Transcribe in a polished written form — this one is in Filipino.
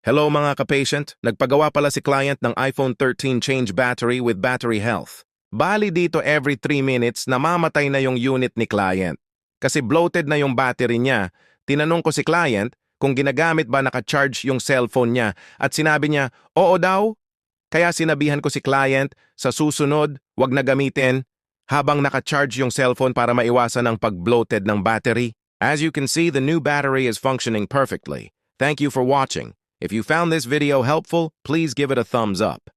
Hello mga ka-patient, nagpagawa pala si client ng iPhone 13 change battery with battery health. Bali dito every 3 minutes namamatay na yung unit ni client. Kasi bloated na yung battery niya. Tinanong ko si client kung ginagamit ba naka-charge yung cellphone niya at sinabi niya, oo daw. Kaya sinabihan ko si client, sa susunod, wag na gamitin habang naka-charge yung cellphone para maiwasan ang pag-bloated ng battery. As you can see, the new battery is functioning perfectly. Thank you for watching. If you found this video helpful, please give it a thumbs up.